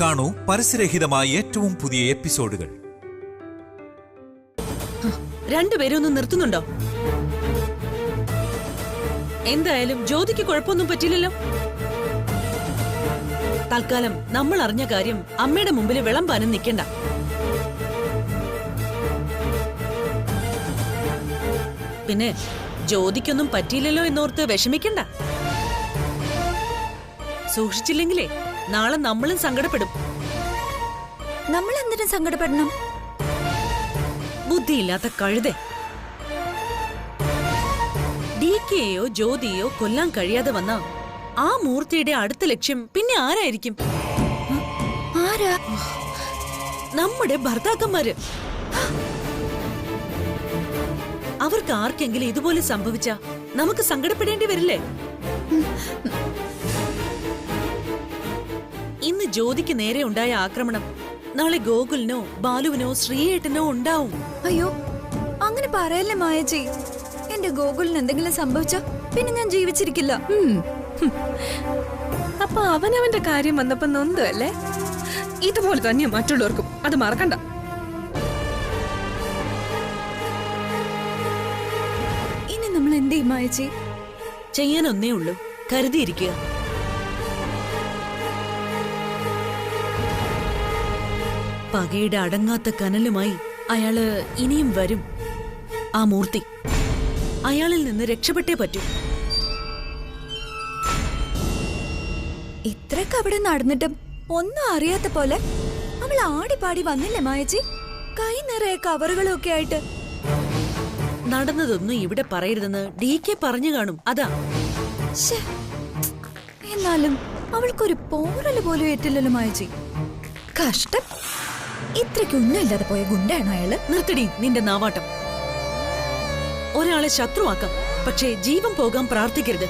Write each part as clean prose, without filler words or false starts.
കാണൂ പരസ്യരഹിതമായ ഏറ്റവും പുതിയ എപ്പിസോഡുകൾ. രണ്ടുപേരും ഒന്ന് നിർത്തുന്നുണ്ടോ? എന്തായാലും ജ്യോതിക്ക് കുഴപ്പമൊന്നും പറ്റില്ലല്ലോ. തൽക്കാലം നമ്മൾ അറിഞ്ഞ കാര്യം അമ്മയുടെ മുമ്പിൽ വിളമ്പാനും നിൽക്കണ്ട. പിന്നെ ജ്യോതിക്കൊന്നും പറ്റിയില്ലല്ലോ എന്നോർത്ത് വിഷമിക്കണ്ട. സൂക്ഷിച്ചില്ലെങ്കിലേ നാളെ നമ്മളും സങ്കടപ്പെടും. നമ്മൾ എന്തിനും സങ്കടപ്പെടണം? ബുദ്ധിയില്ലാത്ത കഴുതേ. ഡിക്കെയോ ജ്യോതിയോ കൊല്ലാൻ കഴിയാതെ വന്ന ആ മൂർത്തിയുടെ അടുത്ത ലക്ഷ്യം പിന്നെ ആരായിരിക്കും? ആരാ? നമ്മുടെ ഭർത്താക്കന്മാര്. അവർക്ക് ആർക്കെങ്കിലും ഇതുപോലെ സംഭവിച്ച നമുക്ക് സങ്കടപ്പെടേണ്ടി വരില്ലേ? ഇന്ന് ജ്യോതിക്ക് നേരെ ഉണ്ടായ ആക്രമണം നാളെ ഗോകുലിനോ ബാലുവിനോ ശ്രീയേട്ടനോ ഉണ്ടാവും. അയ്യോ, അങ്ങനെ പറയല്ലേ മായജി. എന്റെ ഗോകുലിന് എന്തെങ്കിലും സംഭവിച്ചോ പിന്നെ ഞാൻ ജീവിച്ചിരിക്കില്ല. അപ്പൊ അവനവന്റെ കാര്യം വന്നപ്പോ നൊന്തല്ലേ? ഇതുപോലെ തന്നെയാ മറ്റുള്ളവർക്കും, അത് മറക്കണ്ട. ഇനി നമ്മൾ എന്ത് ചെയ്യും മായജി? ചെയ്യാനൊന്നേ ഉള്ളൂ, കരുതിയിരിക്കുക. പകയുടെ അടങ്ങാത്ത കനലുമായി അയാള് ഇനിയും വരും. ആ മൂർത്തി, അയാളിൽ നിന്ന് രക്ഷപ്പെട്ടേ പറ്റൂ. ഇത്രയൊക്കെ അവിടെ നടന്നിട്ടും ഒന്നും അറിയാത്ത പോലെ അവൾ ആടിപ്പാടി വന്നില്ലേ മായജി? കൈ നിറയെ കവറുകളും ഒക്കെ ആയിട്ട്. നടന്നതൊന്നും ഇവിടെ പറയരുതെന്ന് DK പറഞ്ഞു കാണും, അതാ. എന്നാലും അവൾക്കൊരു പോറല് പോലും ഏറ്റില്ലല്ലോ മായജി. കഷ്ടം. ഇത്രയ്ക്കൊന്നും ഇല്ലാതെ പോയ ഗുണ്ടയാണോ അയാള്? നിർത്തടി നിന്റെ നാവാട്ടം. ഒരാളെ ശത്രുവാക്കാം, പക്ഷേ ജീവൻ പോകാൻ പ്രാർത്ഥിക്കരുത്.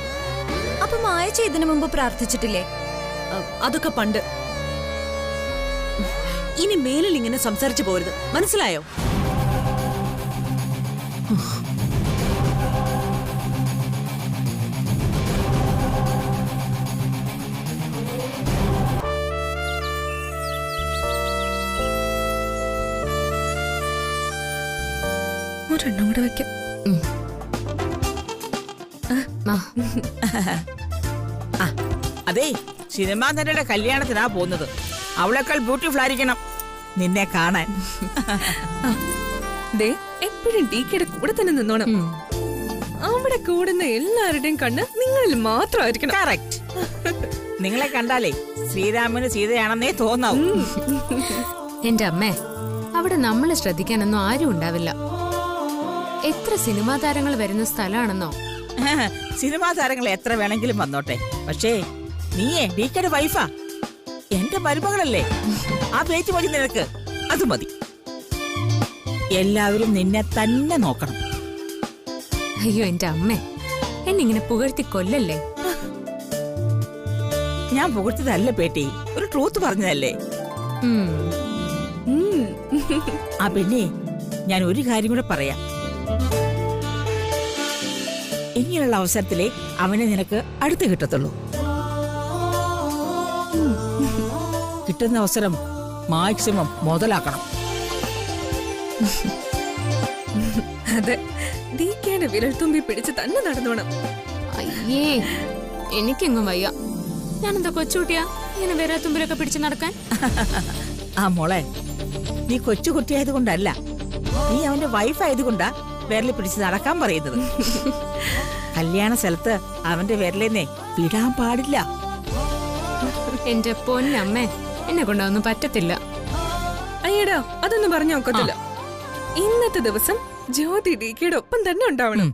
അപ്പൊ മായജി ഇതിനു മുമ്പ് പ്രാർത്ഥിച്ചിട്ടില്ലേ? അതൊക്കെ പണ്ട്. ഇനി മേലിൽ ഇങ്ങനെ സംസാരിച്ചു പോരുത്, മനസ്സിലായോ? ഒരെണ്ണം കൂടെ വെക്കാം. അതെ, സിനിമാ നടിയുടെ കല്യാണത്തിനാ പോകുന്നത്. അവളെക്കാൾ ബ്യൂട്ടിഫുൾ ആയിരിക്കണം നിന്നെ കാണാൻ. എപ്പോഴും DKയുടെ കൂടെ തന്നെ നിന്നോണം. അവിടെ കൂടുന്ന എല്ലാവരുടെയും കണ്ണ് നിങ്ങളിൽ മാത്രമായിരിക്കണം. കറക്റ്റ്. നിങ്ങളെ കണ്ടാലേ ശ്രീരാമന് സീതയാണെന്നേ തോന്നാവൂ. എന്റെ അമ്മേ, അവിടെ നമ്മളെ ശ്രദ്ധിക്കാനൊന്നും ആരും ഉണ്ടാവില്ല. എത്ര സിനിമാ താരങ്ങൾ വരുന്ന സ്ഥലമാണെന്നോ. സിനിമാ താരങ്ങൾ എത്ര വേണമെങ്കിലും വന്നോട്ടെ, പക്ഷേ നീയേ DKയുടെ വൈഫാ, എന്റെ മരുമകളല്ലേ. ആ പേച്ച് മതി നിനക്ക്, അത് മതി. എല്ലാവരും നിന്നെ തന്നെ നോക്കണം. അയ്യോ എന്റെ അമ്മേ, എന്നിങ്ങനെ പുകഴ്ത്തി കൊല്ലല്ലേ. ഞാൻ പുകഴ്ത്തതല്ല പേട്ടി, ഒരു ട്രൂത്ത് പറഞ്ഞതല്ലേ. ആ പിന്നെ ഞാൻ ഒരു കാര്യം കൂടെ പറയാം. ഇങ്ങനെയുള്ള അവസരത്തിലേ അവനെ നിനക്ക് അടുത്ത് കിട്ടത്തുള്ളൂ. കിട്ടുന്ന അവസരം മാക്സിമം മുതലാക്കണം. അതെ, DKയുടെ വിരൽത്തുമ്പി പിടിച്ച് തന്നെ നടന്നോണം. അയ്യേ, എനിക്കെങ്ങും വയ്യ. ഞാനെന്താ കൊച്ചുകുട്ടിയാ ഇങ്ങനെ വിരൽത്തുമ്പിലൊക്കെ പിടിച്ച് നടക്കാൻ? ആ മോളെ, നീ കൊച്ചുകുട്ടിയായത് കൊണ്ടല്ല, നീ അവന്റെ വൈഫ് ആയതുകൊണ്ടാ വിരലിൽ പിടിച്ച് നടക്കാൻ പറയുന്നത്. കല്യാണ സ്ഥലത്ത് അവന്റെ വിരലിനെ വിടാൻ പാടില്ല. എന്റെ പൊന്നമ്മേ, എന്നെ കൊണ്ടൊന്നും പറ്റത്തില്ല. അയ്യടാ, അതൊന്നും പറഞ്ഞു നോക്കത്തില്ല. ഇന്നത്തെ ദിവസം ജ്യോതി DKയുടെ ഒപ്പം തന്നെ ഉണ്ടാവണം.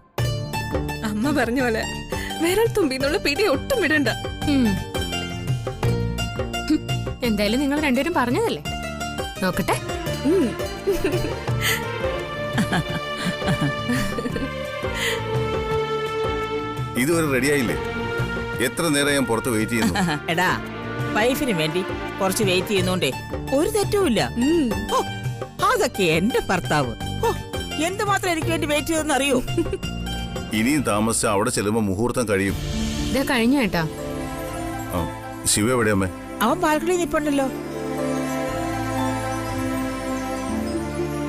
അമ്മ പറഞ്ഞ പോലെ വിരൽ തുമ്പിന്നുള്ള പിടി ഒട്ടും വിടണ്ട. എന്തായാലും നിങ്ങൾ രണ്ടുപേരും പറഞ്ഞതല്ലേ, നോക്കട്ടെ. ഇതുവരെ റെഡിയായില്ലേ? എത്ര നേരം ഞാൻ പുറത്ത് വെയിറ്റ് ചെയ്യുന്നു. എടാ, വൈഫിന് വേണ്ടി കുറച്ച് വെയിറ്റ് ചെയ്യുന്നോണ്ടേ ഒരു തെറ്റുമില്ല. അതൊക്കെ എന്റെ ഭർത്താവ് എന്തുമാത്രം എനിക്ക് വേണ്ടി വെയിറ്റ് ചെയ്തെന്ന് അറിയോ? ഇനിയും താമസിച്ച അവിടെ ചെല്ലുമ്പോ മുഹൂർത്തം കഴിയും. കഴിഞ്ഞു കേട്ടാ. ശിവ എവിടെയമ്മേ? അവൻ ബാൽക്കണിയിൽ നിൽപ്പുണ്ടല്ലോ.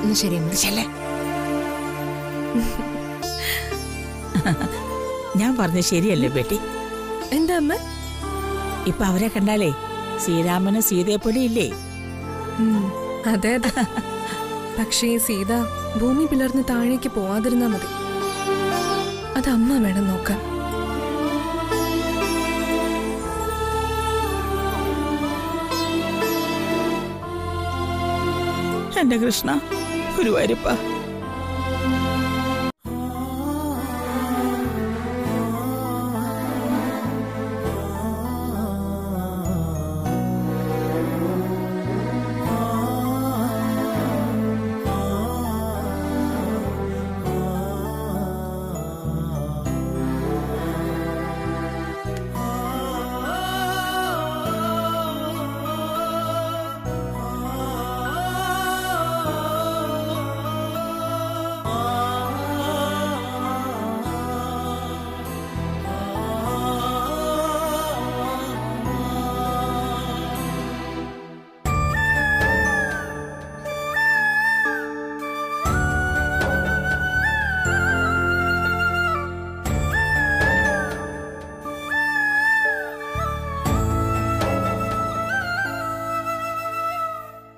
എന്നാ ശരി അമ്മ. ചെല്ലേ. ഞാൻ പറഞ്ഞ ശരിയല്ലേ ബേട്ടി? എന്താ അമ്മ? ഇപ്പൊ അവരെ കണ്ടാലേ ശ്രീരാമന് സീതയെ പോലെ ഇല്ലേ? അതെ അതെ. പക്ഷേ സീത ഭൂമി പിളർന്ന് താഴേക്ക് പോവാതിരുന്നാ മതി. അത് അമ്മ വേണം നോക്കാൻ. എന്റെ കൃഷ്ണ ഗുരുവായൂരപ്പ.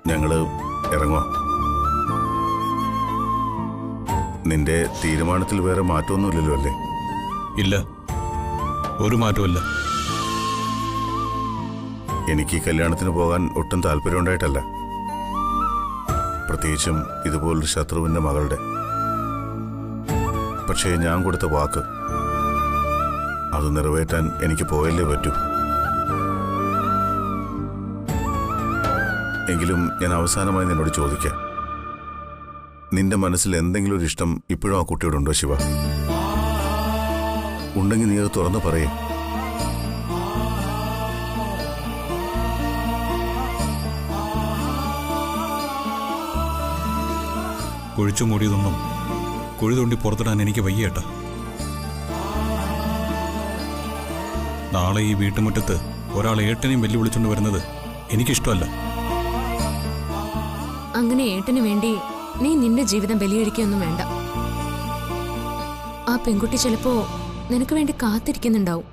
ഞങ്ങള് ഇറങ്ങുക. നിന്റെ തീരുമാനത്തിൽ വേറെ മാറ്റമൊന്നുമില്ലല്ലോ അല്ലേ? ഇല്ല, ഒരു മാറ്റമില്ല. എനിക്ക് കല്യാണത്തിന് പോകാൻ ഒട്ടും താല്പര്യമുണ്ടായിട്ടല്ല. പ്രത്യേകിച്ചും ഇതുപോലൊരു ശത്രുവിന്റെ മകളുടെ. പക്ഷേ ഞാൻ കൊടുത്ത വാക്ക് അത് നിറവേറ്റാൻ എനിക്ക് പോയല്ലേ പറ്റൂ. എങ്കിലും ഞാൻ അവസാനമായി നിന്നോട് ചോദിക്കാം, നിന്റെ മനസ്സിൽ എന്തെങ്കിലും ഒരു ഇഷ്ടം ഇപ്പോഴും ആ കുട്ടിയോടുണ്ടോ ശിവ? ഉണ്ടെങ്കിൽ നീ അത് തുറന്നു പറയേ. കുഴിച്ചു മൂടിയതൊന്നും കുഴി തോണ്ടി പുറത്തിടാൻ എനിക്ക് വയ്യേട്ട. നാളെ ഈ വീട്ടുമുറ്റത്ത് ഒരാൾ ഏട്ടനെയും വെല്ലുവിളിച്ചുകൊണ്ട് വരുന്നത് എനിക്കിഷ്ടമല്ല. അങ്ങനെ ഏട്ടന് വേണ്ടി നീ നിന്റെ ജീവിതം ബലിയടിക്കൊന്നും വേണ്ട. ആ പെൺകുട്ടി ചിലപ്പോ നിനക്ക് വേണ്ടി കാത്തിരിക്കുന്നുണ്ടാവും.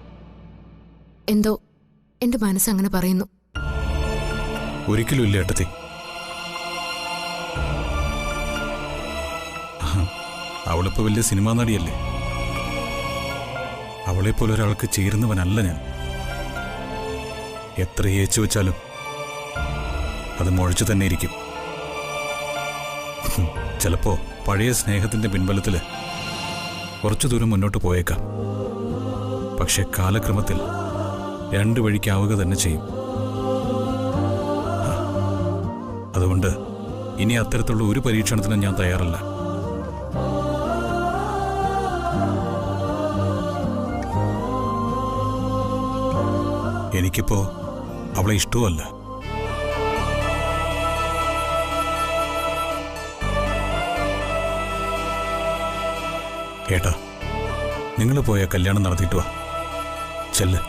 എന്തോ എന്റെ മനസ്സങ്ങനെ പറയുന്നു. ഒരിക്കലും ഇല്ല ഏട്ടത്തി. അവളിപ്പോ വലിയ സിനിമാ നടിയല്ലേ. അവളെപ്പോലെ ഒരാൾക്ക് ചേരുന്നവനല്ല ഞാൻ. എത്ര ഏച്ചു വെച്ചാലും അത് മുഴച്ചു തന്നെ ഇരിക്കും. ചിലപ്പോ പഴയ സ്നേഹത്തിന്റെ പിൻബലത്തില് കുറച്ചു ദൂരം മുന്നോട്ട് പോയേക്കാം. പക്ഷെ കാലക്രമത്തിൽ രണ്ടു വഴിക്കാവുക തന്നെ ചെയ്യും. അതുകൊണ്ട് ഇനി അത്തരത്തിലുള്ള ഒരു പരീക്ഷണത്തിനും ഞാൻ തയ്യാറല്ല. എനിക്കിപ്പോ അവളെ ഇഷ്ടവുമല്ല. ഏട്ടാ, നിങ്ങൾ പോയ കല്യാണം നടത്തിയിട്ട് വാ. ചെല്ല്.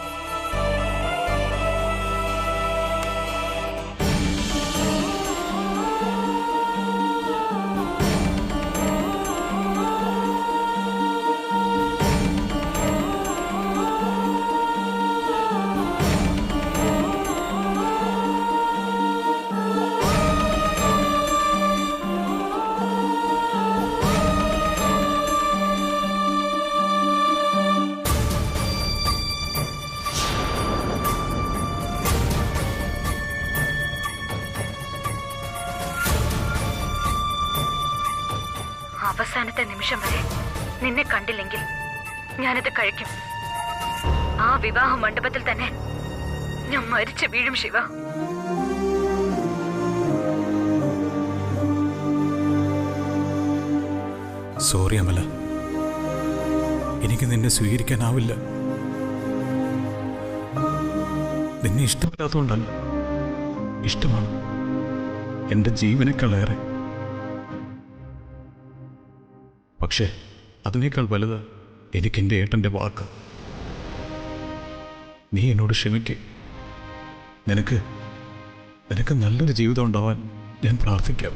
അവസാനത്തെ നിമിഷം വരെ നിന്നെ കണ്ടില്ലെങ്കിൽ ഞാനത് കഴിക്കും. ആ വിവാഹ മണ്ഡപത്തിൽ തന്നെ ഞാൻ മരിച്ചു വീഴും ശിവ. സോറി അമല, എനിക്ക് നിന്നെ സ്വീകരിക്കാനാവില്ല. നിന്നെ ഇഷ്ടമില്ലാത്തതുകൊണ്ടല്ല, ഇഷ്ടമാണ് എൻ്റെ ജീവനേക്കാളേറെ. പക്ഷേ അതിനേക്കാൾ വലുത് എനിക്കെൻ്റെ ഏട്ടൻ്റെ വാക്ക്. നീ എന്നോട് ക്ഷമിക്കേ. നിനക്ക് നല്ലൊരു ജീവിതം ഉണ്ടാവാൻ ഞാൻ പ്രാർത്ഥിക്കാം.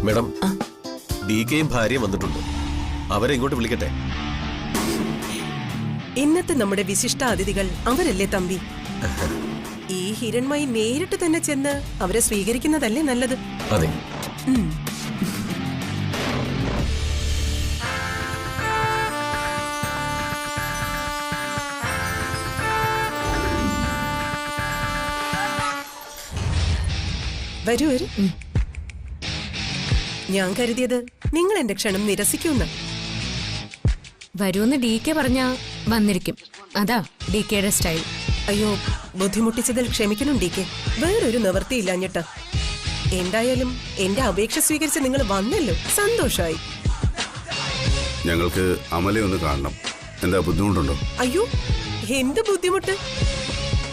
മേഡം, DKയും ഭാര്യയും വന്നിട്ടുണ്ട്. അവരെ ഇങ്ങോട്ട് വിളിക്കട്ടെ? ഇന്നത്തെ നമ്മുടെ വിശിഷ്ടാതിഥികൾ അവരല്ലേ തമ്പി? ഈ ഹിരൺമയി നേരിട്ട് തന്നെ ചെന്ന് അവരെ സ്വീകരിക്കുന്നതല്ലേ നല്ലത്? അതെ. വരൂ വരൂ. ഞാൻ കരുതിയത് നിങ്ങൾ എന്റെ ക്ഷണം നിരസിക്കുമെന്ന്. വരൂന്ന് DK പറഞ്ഞാ വന്നിരിക്കും. അതാ DKയുടെ സ്റ്റൈൽ. അയ്യോ, ബുദ്ധിമുട്ടിച്ചതിൽ ക്ഷമിക്കണം DK. വേറൊരു നിവൃത്തിയില്ലാഞ്ഞിട്ട്. എന്തായാലും എന്റെ അപേക്ഷ സ്വീകരിച്ച് നിങ്ങൾ വന്നല്ലോ, സന്തോഷമായി. ഞങ്ങൾക്ക് അമലെ ഒന്ന് കാണണം. എന്താ ബുദ്ധിമുട്ടുണ്ടോ? അയ്യോ, എന്ത് ബുദ്ധിമുട്ട്?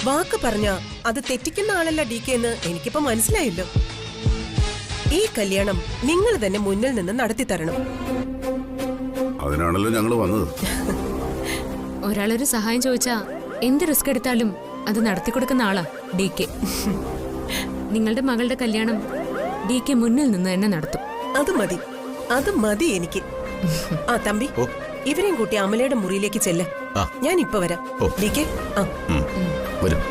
വാക്ക് പറഞ്ഞ അത് തെറ്റിക്കുന്ന ആളല്ല DK എന്ന് എനിക്കിപ്പോ മനസ്സിലായല്ലോ. ഈ കല്യാണം നിങ്ങൾ തന്നെ മുന്നിൽ നിന്ന് നടത്തി തരണം. അതിനാണല്ലോ ഞങ്ങൾ വന്നത്. ഒരാളൊരു സഹായം ചോദിച്ചാ എന്ത് റിസ്ക് എടുത്താലും അത് നടത്തിക്കൊടുക്കുന്ന ആളാ DK. നിങ്ങളുടെ മകളുടെ കല്യാണം DK മുന്നിൽ നിന്ന് തന്നെ നടത്തും. അത് മതി എനിക്ക്. ആ തമ്പി, ഇവരെയും കൂട്ടി അമലയുടെ മുറിയിലേക്ക് ചെല്ല. ഞാൻ ഇപ്പൊ വരാം. DK, വരും.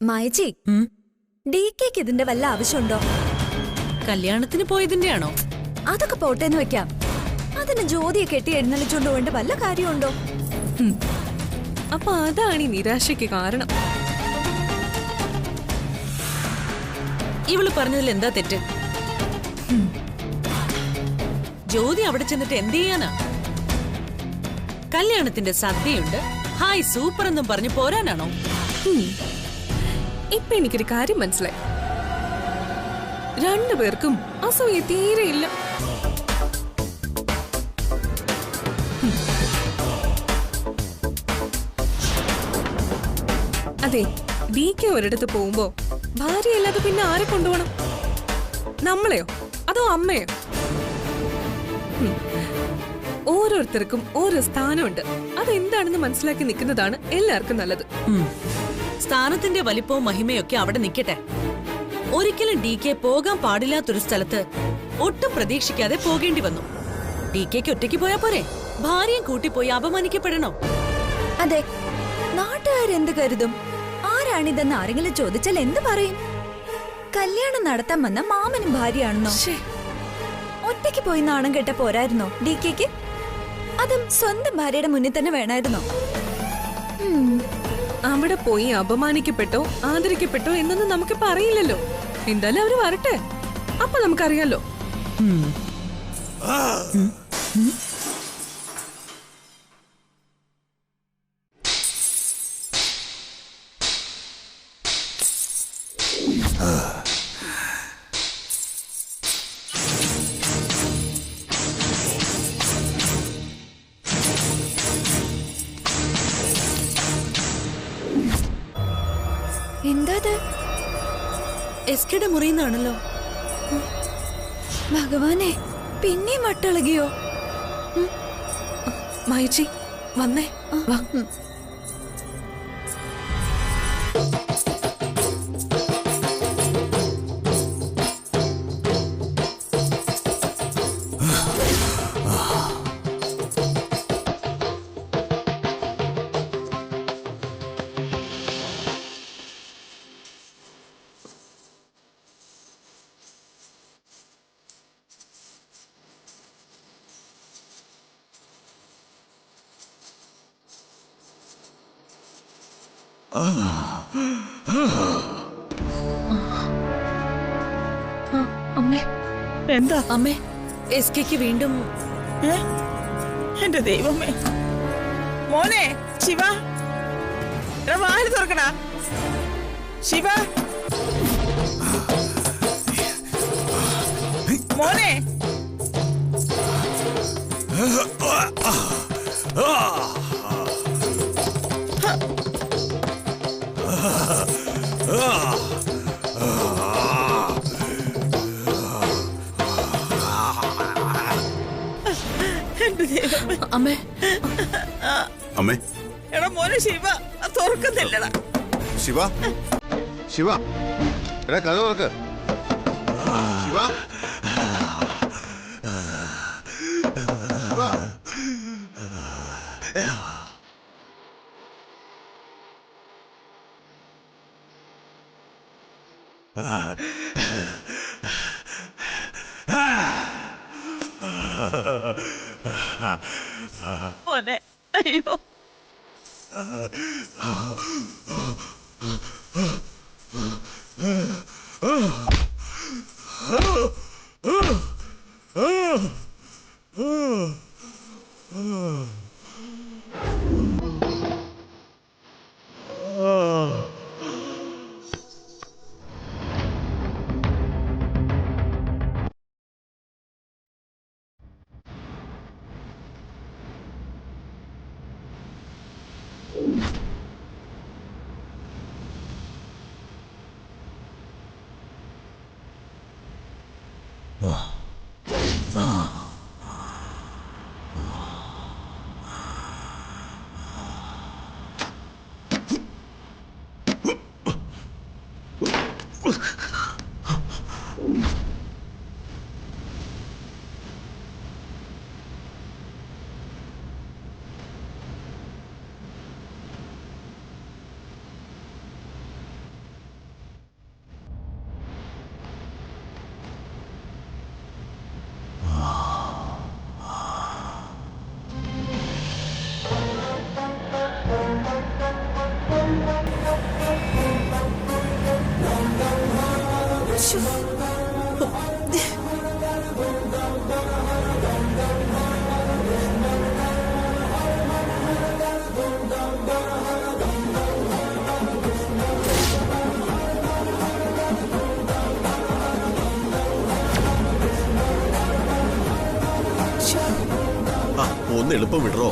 മായച്ചി, DKക്ക് ഇതിന്റെ വല്ല ആവശ്യമുണ്ടോ? കല്യാണത്തിന് പോയതിന്റെയാണോ? അതൊക്കെ പോട്ടേന്ന് വെക്കാം. അതിന് ജ്യോതിയെ കെട്ടി എഴുന്നള്ളിച്ചോണ്ട് പോകേണ്ട വല്ല കാര്യമുണ്ടോ? അപ്പൊ അതാണ് ഈ നിരാശയ്ക്ക് കാരണം. ഇവള് പറഞ്ഞതിൽ എന്താ തെറ്റ്? ജ്യോതി അവിടെ ചെന്നിട്ട് എന്ത് ചെയ്യാനാ? കല്യാണത്തിന്റെ സദ്യയുണ്ട്, ഹായ് സൂപ്പർ എന്നും പറഞ്ഞു പോരാനാണോ? ഇപ്പൊ എനിക്കൊരു കാര്യം മനസ്സിലായി. രണ്ടുപേർക്കും അസൂയ തീരെയില്ല. അതെ, DK ഒരിടത്ത് പോകുമ്പോ ഭാര്യയല്ലാതെ പിന്നെ ആരെ കൊണ്ടുപോകണം? നമ്മളെയോ അതോ അമ്മയോ? ഓരോരുത്തർക്കും ഓരോ സ്ഥാനമുണ്ട്. അതെന്താണെന്ന് മനസ്സിലാക്കി നിൽക്കുന്നതാണ് എല്ലാവർക്കും നല്ലത്. സ്ഥാനത്തിന്റെ വലിപ്പവും മഹിമയൊക്കെ അവിടെ നിൽക്കട്ടെ. ഒരിക്കലും DK പോകാൻ പാടില്ലാത്തൊരു സ്ഥലത്ത് ഒട്ടും പ്രതീക്ഷിക്കാതെ പോകേണ്ടി വന്നു. DKക്ക് ഒറ്റയ്ക്ക് പോയാ പോരെ? ഭാര്യയും കൂട്ടിപ്പോയി അപമാനിക്കപ്പെടണോ? അതെ, നാട്ടുകാരെന്ത് കരുതും? ആരാണിതെന്ന് ആരെങ്കിലും ചോദിച്ചാൽ എന്ത് പറയും? കല്യാണം നടത്താൻ വന്ന മാമനും ഭാര്യയാണെന്നോ? ഒറ്റയ്ക്ക് പോയി നാണം കെട്ട പോരായിരുന്നോ DKക്ക്? അതും സ്വന്തം ഭാര്യയുടെ മുന്നിൽ തന്നെ വേണമായിരുന്നോ? അവിടെ പോയി അപമാനിക്കപ്പെട്ടോ ആദരിക്കപ്പെട്ടോ എന്നൊന്നും നമുക്കിപ്പോ അറിയില്ലല്ലോ. എന്തായാലും അവര് വരട്ടെ, അപ്പൊ നമുക്കറിയാലോ. എന്താ SKയുടെ മുറിയുന്നാണല്ലോ. ഭഗവാനെ, പിന്നെ മട്ടിളകിയോ? മായച്ചി വന്നേ, വാ. അമ്മേ, എന്താ അമ്മേ? SKക്ക് വീണ്ടും. എന്റെ ദൈവമേ. മോനെ ശിവ, വാല് തുറക്കടാ ശിവ. മോനെ, അമ്മേ, അമ്മേ, എടാ മോനെ ശിവ തുറക്കുന്നില്ലടാ. ശിവ ശിവ എടാ കഥ തുറക്ക്. ശിവ മോനെ അയ്യോ ഒന്ന് എളുപ്പം വിടറോ.